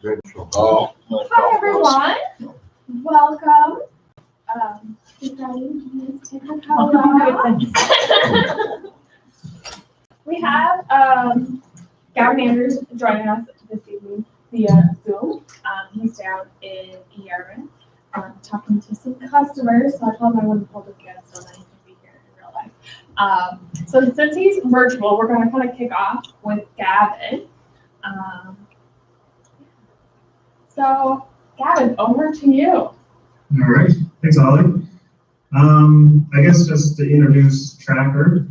Oh, Hi everyone, welcome. We have Gavin Andrews joining us this evening via Zoom. He's down in Yarmouth talking to some customers. So I told him I wouldn't hold it against him, that he could be here in real life. So since he's virtual, we're going to kind of kick off with Gavin. So Gavin, over to you. All right, thanks, Ollie. I guess just to introduce Tracker.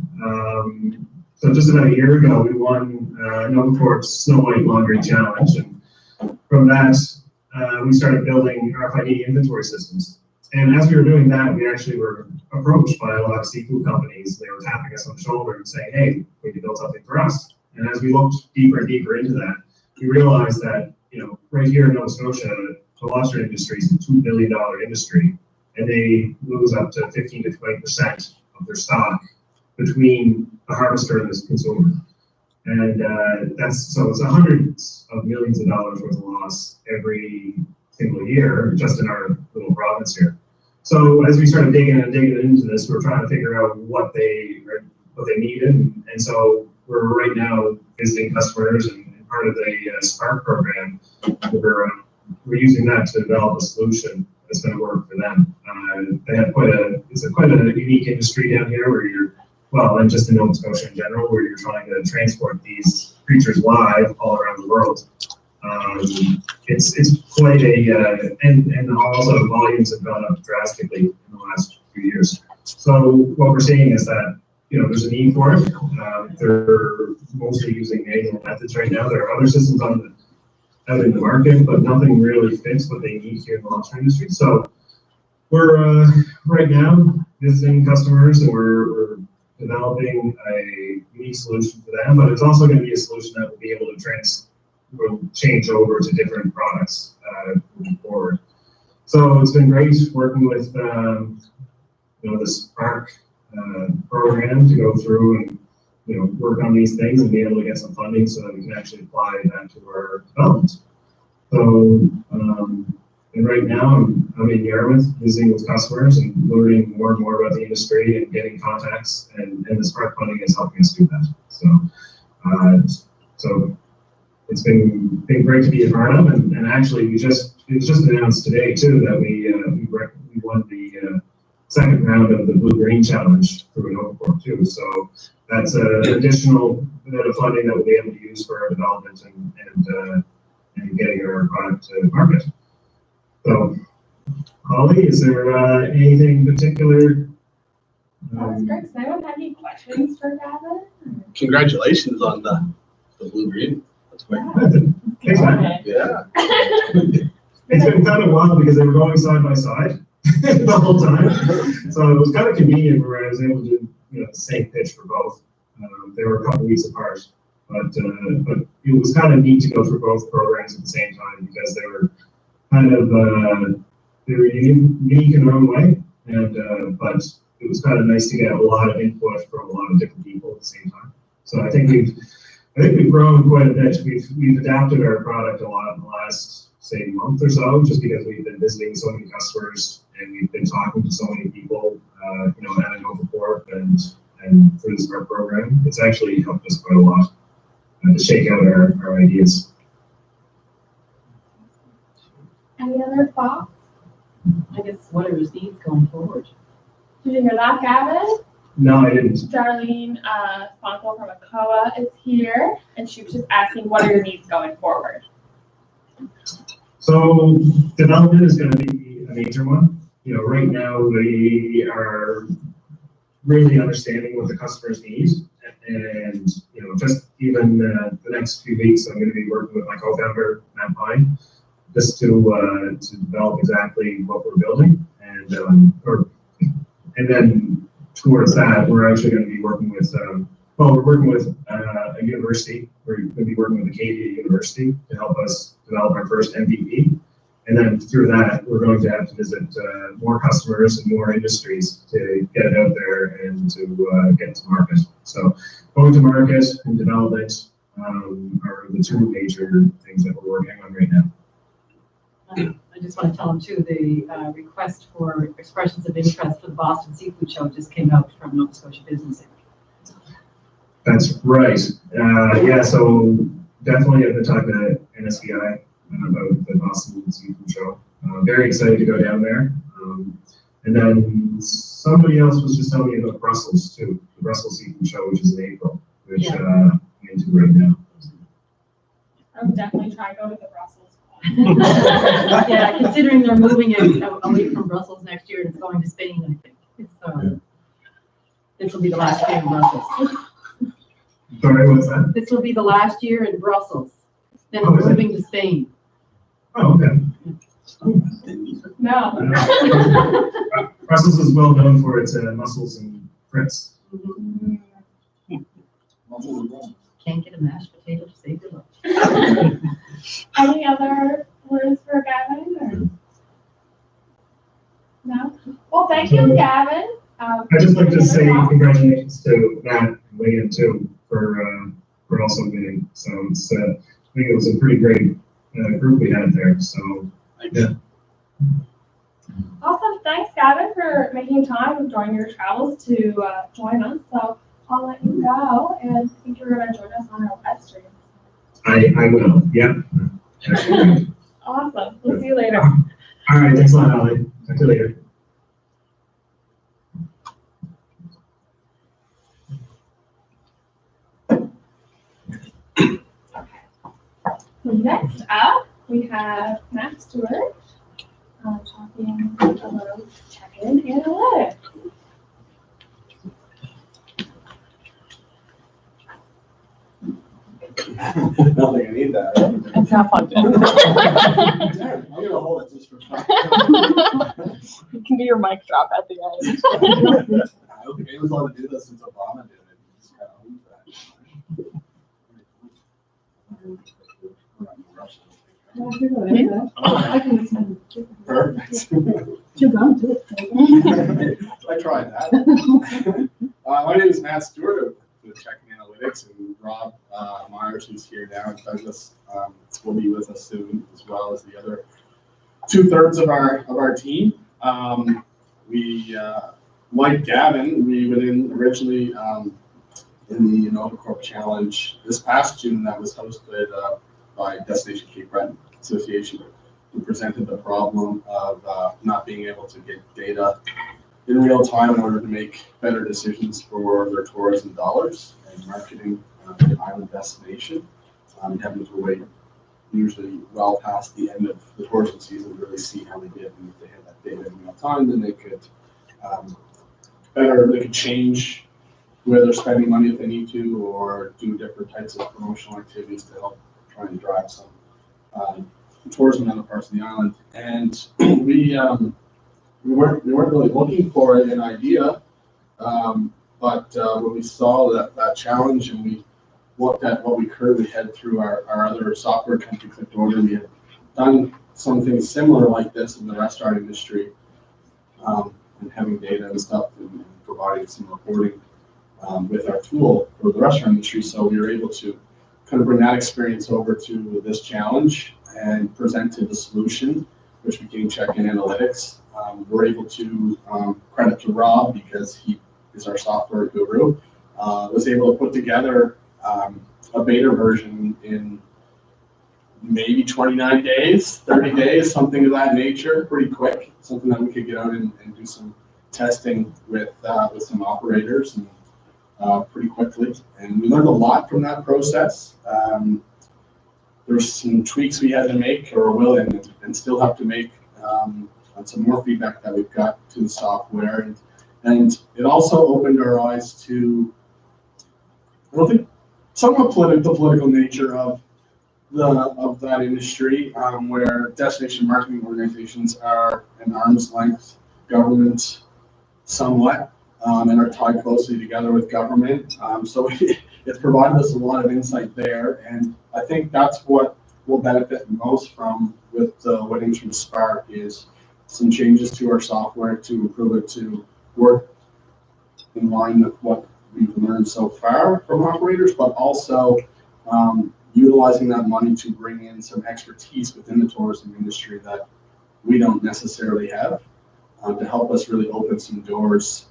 So just about a year ago, we won Novacorp's Snow White Laundry Challenge, and from that, we started building RFID inventory systems. And as we were doing that, we actually were approached by a lot of seafood companies. They were tapping us on the shoulder and saying, "Hey, we can build something for us." And as we looked deeper and deeper into that, we realized that right here in Nova Scotia, the lobster industry is a $2 billion industry, and they lose up to 15 to 20% of their stock between the harvester and the consumer. And it's hundreds of millions of dollars worth of loss every single year just in our little province here. So as we started digging into this, we're trying to figure out what they needed, and so we're right now visiting customers, and part of the Spark program, we're using that to develop a solution that's going to work for them. They have quite a unique industry down here and just in Nova Scotia in general, where you're trying to transport these creatures live all around the world. It's quite and also the volumes have gone up drastically in the last few years. So what we're seeing is that there's a need for it. They're mostly using manual methods right now. There are other systems out in the market, but nothing really fits what they need here in the lobster industry. So we're right now visiting customers, and we're developing a unique solution for them, but it's also going to be a solution that will be able to change over to different products moving forward. So it's been great working with the Spark program to go through and work on these things and be able to get some funding so that we can actually apply that to our development. So and right now I'm in Yarmouth visiting with customers and learning more and more about the industry and getting contacts, and the Spark funding is helping us do that. So it's been great to be a part of, and actually it was just announced today too that we won the second round of the Blue-Green Challenge through Novacorp too. So that's an additional bit of funding that we'll be able to use for our development and getting our product to market. So, Holly, is there anything particular? That's great. Does anyone have any questions for Gavin? Congratulations on the Blue-Green. That's great. Thanks, man. Yeah. It's been kind of wild because they were going side by side the whole time. So it was kind of convenient where I was able to do the same pitch for both. They were a couple weeks apart, but it was kind of neat to go through both programs at the same time because they were kind of unique in their own way, and but it was kind of nice to get a lot of input from a lot of different people at the same time. So I think we've grown quite a bit. We've adapted our product a lot in the last, say, month or so, just because we've been visiting so many customers and we've been talking to so many people, at Novacorp and through the Spark program. It's actually helped us quite a lot to shake out our ideas. Any other thoughts? I guess what are his needs going forward? Did you hear that, Gavin? No, I didn't. Darlene Sponko from ACOA is here, and she was just asking, what are your needs going forward? So development is going to be a major one. Right now we are really understanding what the customers need, and just even the next few weeks, I'm going to be working with my co-founder Matt Pine, just to develop exactly what we're building, and then towards that, we're actually going to be working with we're working with a university. We're going to be working with Acadia University to help us develop our first MVP. And then through that, we're going to have to visit more customers and more industries to get it out there and to get to market. So going to market and development are the two major things that we're working on right now. I just want to tell them too, the request for expressions of interest for the Boston Seafood Show just came out from Nova Scotia Business Inc. That's right. Yeah, so definitely I've been talking to NSBI about the Boston Seafood Show. Very excited to go down there. And then somebody else was just telling me about Brussels too, the Brussels Seafood Show, which is in April, which I'm into right now. I would definitely try to go to the Brussels one. Yeah, considering they're moving it away from Brussels next year and it's going to Spain, I think. This will be the last year in Brussels. Sorry, what's that? This will be the last year in Brussels. Then Oh, it's is it? moving to Spain. Oh, okay. No. Brussels is well known for its mussels and grits. Can't get a mashed potato to save your life. Any other words for Gavin? Or? No? Well, thank you, Gavin. I'd just like to say congratulations to Matt and William too for also winning. So it's, I think it was a pretty great group we had there. So yeah. Awesome. Thanks, Gavin, for making time during your travels to join us. So I'll let you go, and I think you're going to join us on our web stream. I will. Yeah. Actually. Awesome. We'll see you later. All right. Thanks a lot, Holly. Talk to you later. So next up, we have Matt Stewart talking about check-in analytics. I don't think I need that. Right? It's not fun. Damn, I'm gonna hold it just for fun. It can be your mic drop at the end. I don't think anyone's allowed to do this since Obama did it. Just kind of owns Perfect. I tried that. My name is Matt Stewart with Checking Analytics, and Rob Myers, who's here now in Douglas, will be with us soon, as well as the other 2/3 of our team. We, like Gavin, we went in originally in the Nova Corp Challenge this past June that was hosted by Destination Cape Breton Association, who presented the problem of not being able to get data in real time in order to make better decisions for their tourism dollars and marketing the island destination. Having to wait usually well past the end of the tourism season to really see how they did, and if they had that data in real time, then they could they could change where they're spending money if they need to, or do different types of promotional activities to help try and drive some tourism in other parts of the island. And we weren't really looking for an idea, but when we saw that challenge and we looked at what we currently had through our other software company, ClickOrder, we had done something similar like this in the restaurant industry, and having data and stuff and providing some reporting with our tool for the restaurant industry. So we were able to kind of bring that experience over to this challenge and presented the solution, which became Check-in Analytics. We're able to credit to Rob, because he is our software guru, was able to put together a beta version in maybe 29 days, 30 days, something of that nature, pretty quick, something that we could get out and do some testing with some operators and pretty quickly. And we learned a lot from that process. There's some tweaks we had to make, or will and still have to make, on some more feedback that we've got to the software. And it also opened our eyes to, I don't think, somewhat the political nature of that industry, where destination marketing organizations are an arm's length government somewhat, and are tied closely together with government. So it's provided us a lot of insight there, and I think that's what we'll benefit most from with the winnings from Spark, is some changes to our software to improve it to work in line with what we've learned so far from operators, but also utilizing that money to bring in some expertise within the tourism industry that we don't necessarily have, to help us really open some doors,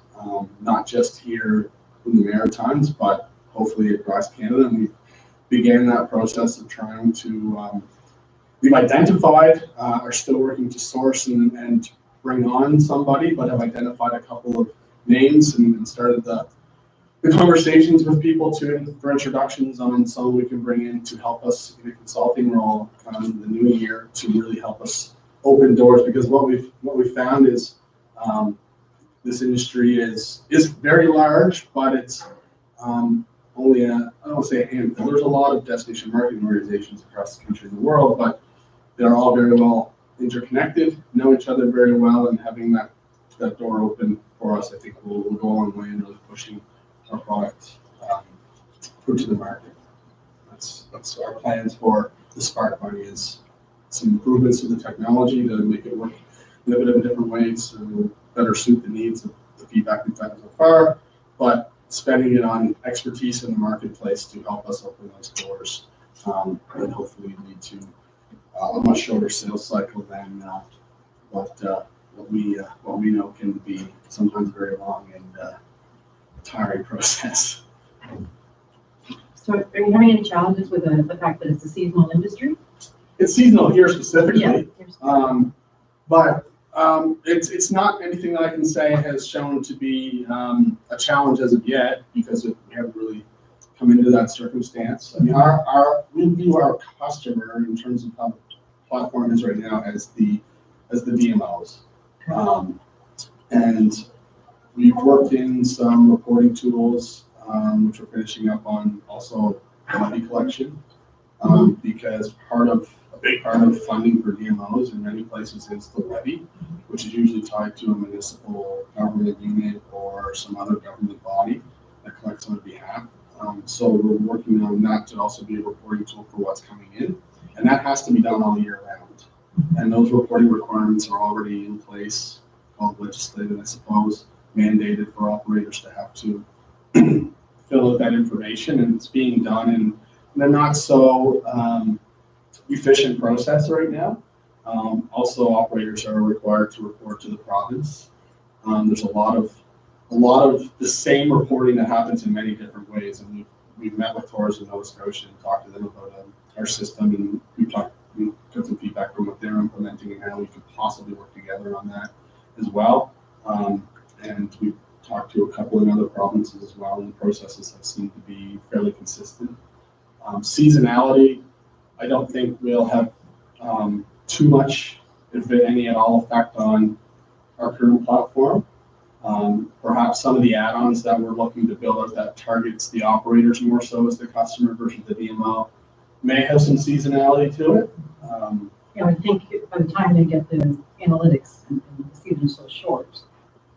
not just here in the Maritimes, but hopefully across Canada. And we began that process of trying to, we've identified, are still working to source and bring on somebody, but have identified a couple of names and started the conversations with people for introductions on someone we can bring in to help us in a consulting role in the new year to really help us open doors. Because what we've found is this industry is very large, but it's only I don't want to say a handful. There's a lot of destination marketing organizations across the country and the world, but they're all very well interconnected, know each other very well, and having that door open for us, I think will go a long way in really pushing our product through to the market. That's our plans for the Spark Money, is some improvements to the technology to make it work in a bit of a different way to better suit the needs of the feedback we've gotten so far, but spending it on expertise in the marketplace to help us open those doors and hopefully lead to a much shorter sales cycle than what we know can be sometimes very long and tiring process. So are you having any challenges with the fact that it's a seasonal industry? It's seasonal here specifically, Yeah. but it's not anything that I can say has shown to be a challenge as of yet, because we haven't really come into that circumstance. I mean, we view our customer in terms of how the platform is right now as the DMOs, and we've worked in some reporting tools, which we're finishing up on, also levy collection, because a big part of funding for DMOs in many places is the levy, which is usually tied to a municipal government unit or some other government body that collects on their behalf. So we're working on that to also be a reporting tool for what's coming in, and that has to be done all year round. And those reporting requirements are already in place, called legislative, I suppose, mandated for operators to have to fill out that information, and it's being done in a not so efficient process right now. Also, operators are required to report to the province. There's a lot of the same reporting that happens in many different ways, and we've met with Tourism Nova Scotia and talked to them about our system, and we got some feedback from what they're implementing and how we could possibly work together on that as well. And we've talked to a couple in other provinces as well, and the processes have seemed to be fairly consistent. Seasonality, I don't think will have too much, if any at all, effect on our current platform. Perhaps some of the add-ons that we're looking to build out that targets the operators more so as the customer versus the DMO may have some seasonality to it. I think by the time they get the analytics and the season is so short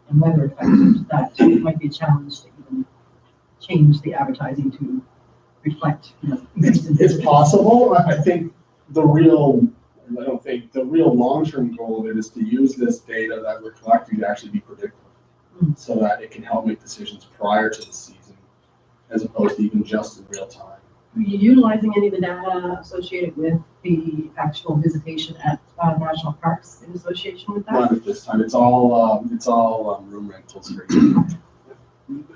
and weather affected, that might be a challenge to even change the advertising to reflect, It's possible. I think the real long-term goal of it is to use this data that we're collecting to actually be predictive, so that it can help make decisions prior to the season, as opposed to even just in real time. Are you utilizing any of the data associated with the actual visitation at national parks in association with that? Not at this time. It's all room rentals for you.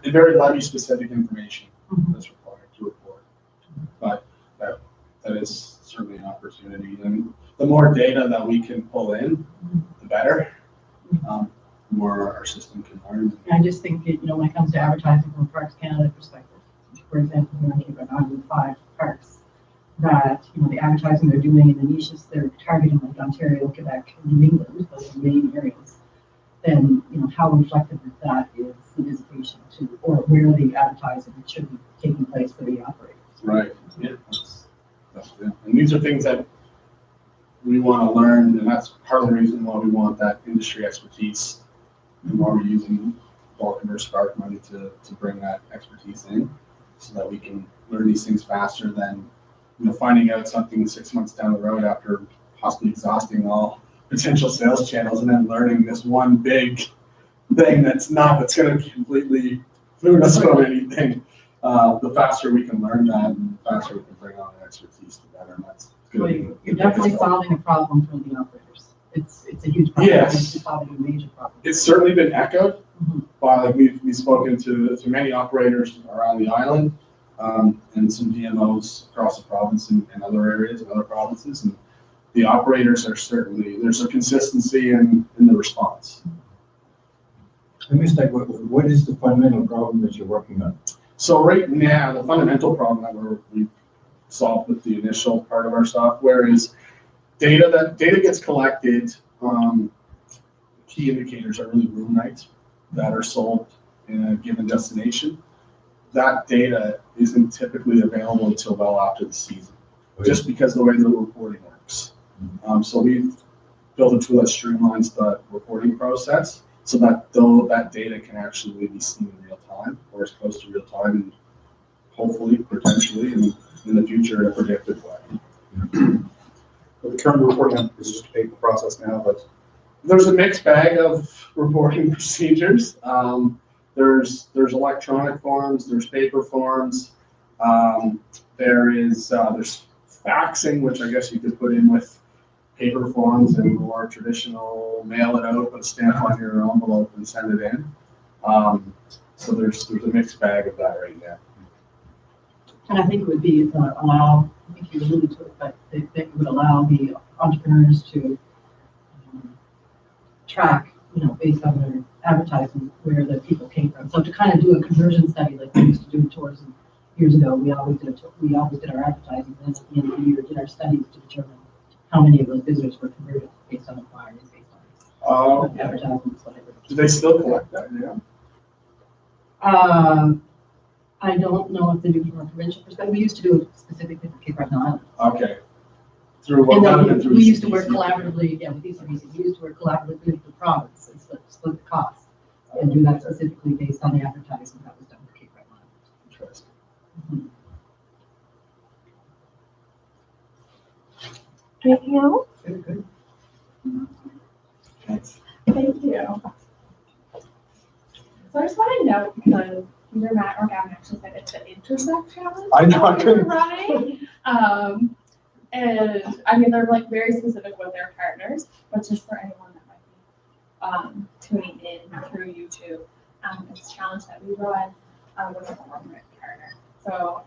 Very levy-specific information that's required to report, but that is certainly an opportunity. And the more data that we can pull in, the better. The more our system can learn. I just think, when it comes to advertising from a Parks Canada perspective, for example, when I keep an eye on 5 parks, that, the advertising they're doing in the niches they're targeting, like Ontario, Quebec, and New England, those are the main areas, then, how reflective of that is the visitation to, or where the advertising should be taking place for the operators. Right. Yeah. That's good. And these are things that we want to learn, and that's part of the reason why we want that industry expertise, and why we're using Vulcan Spark Money to bring that expertise in, so that we can learn these things faster than finding out something 6 months down the road after possibly exhausting all potential sales channels, and then learning this one big thing that's going to completely clue us from anything. the faster we can learn that, and the faster we can bring on the expertise, the better. And that's Well, going to you're definitely solving a problem for the operators. It's a huge problem. Yes. It's solving a major problem. It's certainly been echoed Mhm. by, like, we've spoken to many operators around the island, and some DMOs across the province and other areas and other provinces. And the operators are certainly, there's a consistency in the response. I missed that. What is the fundamental problem that you're working on? So right now, the fundamental problem that we solved with the initial part of our software is data gets collected. Key indicators are really room nights that are sold in a given destination. That data isn't typically available until well after the season, just because of the way the reporting works. So we've built a tool that streamlines the reporting process so that that data can actually be seen in real time, or as close to real time, and hopefully, potentially, in the future in a predictive way. But the current reporting is just a paper process now, but There's a mixed bag of reporting procedures. There's electronic forms, there's paper forms, there's faxing, which I guess you could put in with paper forms, and more traditional mail it out, put a stamp on your envelope and send it in. So there's a mixed bag of that right now. And I think it would be allow, I think you alluded to it, but it would allow the entrepreneurs to track, based on their advertising, where the people came from. So to kind of do a conversion study like we used to do in tourism years ago, we always did our advertising, and then at the end of the year did our studies to determine how many of those visitors were converted based on inquiries, based on advertisements, whatever. Do they still collect that? Yeah. I don't know if they do from a provincial perspective. We used to do it specifically for Cape Breton Island. Okay. Through what? And That would have then been through we used to work ECBC. collaboratively, with ECBC. We used to work collaboratively with the province and split the cost and do that specifically based on the advertising that was done for Cape Breton Island. Interesting. Anything else? Very good. Thanks. Thank you. So I just want to note, because either Matt or Gavin actually said it's the Intersect Challenge. I know, I that couldn't- we're running. And I mean, they're like very specific with their partners, but just for anyone that might be tuning in through YouTube, it's a challenge that we run with a corporate partner. So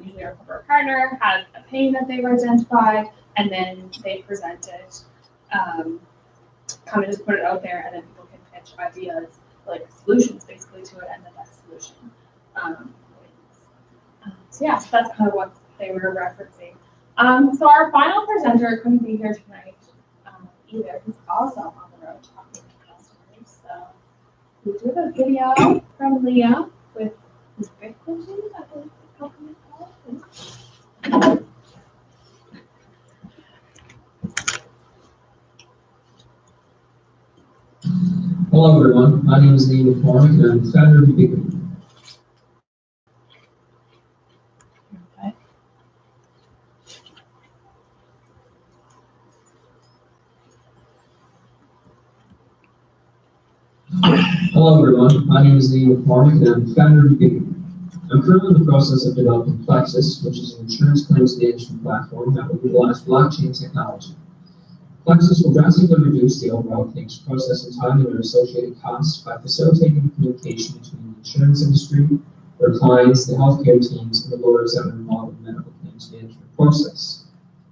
usually our corporate partner has a pain that they've identified, and then they present it, kind of just put it out there, and then people can pitch ideas, like solutions basically to it, and the best solution wins. So yeah, so that's kind of what they were referencing. So our final presenter couldn't be here tonight either. He's also on the road talking to customers. So we did a video from Leah with his Breton, I believe the company is called. Hello everyone, my name is Liam McCormick and I'm the founder of Ubiquity. Okay. Hello everyone, my name is Liam McCormick and I'm the founder of Ubiquity. I'm currently in the process of developing Plexus, which is an insurance claims management platform that will utilize blockchain technology. Plexus will drastically reduce the overall claims processing time and their associated costs by facilitating communication between the insurance industry, their clients, the healthcare teams, and the lawyers that are involved in the medical claims management process.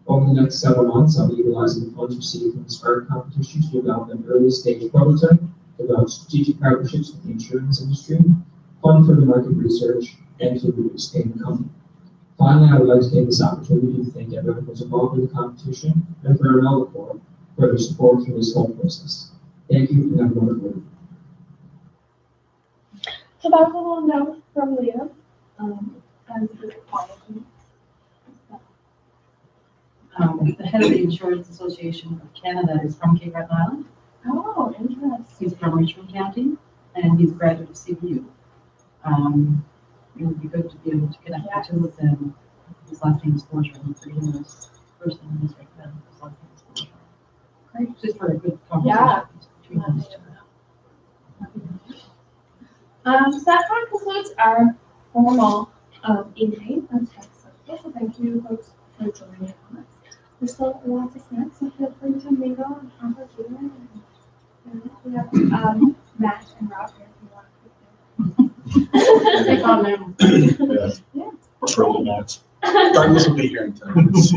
Over the next several months, I'll be utilizing the funds received from the SPARK competition to develop an early-stage prototype, develop strategic partnerships with the insurance industry, fund further market research, and to expand the company. Finally, I would like to take this opportunity to thank everyone who was involved in the competition and for Another for their support through this whole process. Thank you and have a wonderful day. So that was a little note from Leah, and his apology. The head of the Insurance Association of Canada is from Cape Breton Island. Oh, interesting. He's from Richmond County, and he's a graduate of CBU. It would be good to be able to connect the two with them. His last name is Forger, and pretty nice. First name is right then. His last name is Forger. Great, just for a good conversation Yeah. between those two. So that kind of concludes our formal evening of TecSocial. So thank you folks for joining us. There's still lots of snacks, so feel free to mingle and have a beer. And we have Matt and Rob here if you want to. Take on them. Yeah. Preferably not. Douglas will be here in 10 minutes.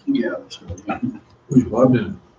Yeah, that's really good. We'd love to